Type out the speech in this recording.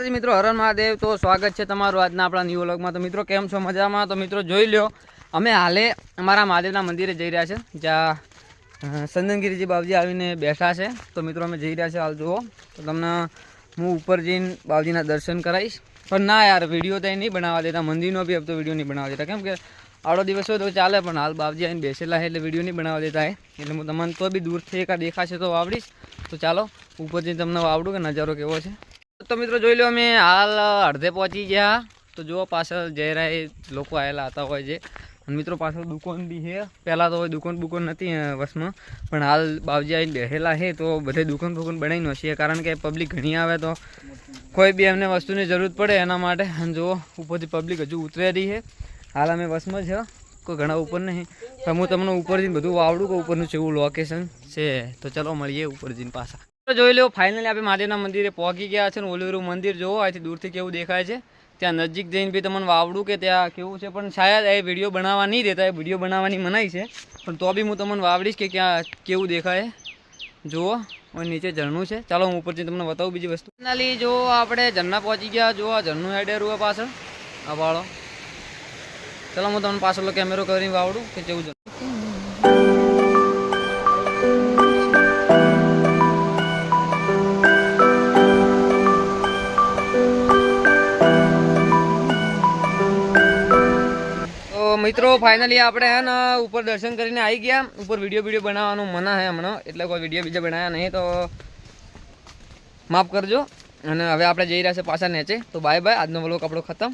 માતાજી મિત્રો, હર હર મહાદેવ। તો સ્વાગત છે તમારું આજના આપણા ન્યૂ વ્લોગમાં। તો મિત્રો કેમ છો, મજામાં? તો મિત્રો જોઈ લો, અમે હાલે અમારા મહાદેવના મંદિરે જઈ રહ્યા છે, જ્યાં સંદનગીરીજી બાબજી આવીને બેઠા છે। તો મિત્રો અમે જઈ રહ્યા છે હાલ। જુઓ તો તમને હું ઉપર જઈને બાબજીના દર્શન કરાવીશ, પણ ના યાર વિડીયો તો નહીં બનાવવા દેતા, મંદિરનો બી अब तो વિડીયો નહીં બનાવવા દેતા, કેમ કે આવડો દિવસ હોય તો ચાલે, પણ હાલ બાબજી આવીને બેસેલા છે એટલે વિડીયો નહીં બનાવવા દેતા એટલે હું તમને તો બી દૂરથી એકા દેખાશે તો વાવડીશ। તો ચાલો ઉપર જઈને તમને વાવડું કે નજારો કેવો છે। તો મિત્રો જોઈ લો, અમે હાલ અડધે પહોંચી ગયા। તો જુઓ પાછળ જઈ રહ્યા લોકો આવેલા હતા હોય છે, અને મિત્રો પાછળ દુકાન બી છે। પહેલાં તો દુકાન બુકાન નથી વસમાં, પણ હાલ બાવજી આવીને બેસેલા છે તો બધે દુકાન બુકાન બનાવીને હશે, કારણ કે પબ્લિક ઘણી આવે તો કોઈ બી એમને વસ્તુની જરૂર પડે એના માટે। અને જુઓ ઉપરથી પબ્લિક હજુ ઉતરે રહી છે। હાલ અમે બસમાં છે, કોઈ ઘણા ઉપર નહીં, પણ હું તમને ઉપર જઈને બધું વાવડું કે ઉપરનું કેવું લોકેશન છે। તો ચલો મળીએ ઉપર જઈને પાછા। જોઈ લો, ફાઇનલી આપણે મહાદેવના મંદિરે પહોંચી ગયા છે, ને ઓલું મંદિર જોવો અહીંથી દૂરથી કેવું દેખાય છે। ત્યાં નજીક જઈને બી તમને વાવડું કે ત્યાં કેવું છે, પણ શાયદ એ વિડીયો બનાવવા નહીં દેતા, એ વિડીયો બનાવવાની મનાઈ છે, પણ તો બી હું તમને વાવડીશ કે ક્યાં કેવું દેખાય। જુઓ નીચે ઝરણું છે, ચાલો હું ઉપર જઈને તમને બતાવું બીજી વસ્તુ। ફાઇનલી જો આપણે ઝરણા પહોંચી ગયા। જો આ ઝરણું હેડેરું હોય પાછળ આ વાળો। ચાલો હું તમને પાછળ કેમેરો કરીને વાવડું કે જેવું મિત્રો ફાઇનલી આપણે હે ને ઉપર દર્શન કરીને આવી ગયા। ઉપર વિડીયો બનાવવાનું મના હે હમણાં, એટલે કોઈ વિડીયો બીજા બનાવ્યા નહીં, તો માફ કરજો। અને હવે આપણે જઈ રહ્યા છે પાછા નીચે। તો બાય બાય, આજનો વ્લોગ આપણો ખતમ।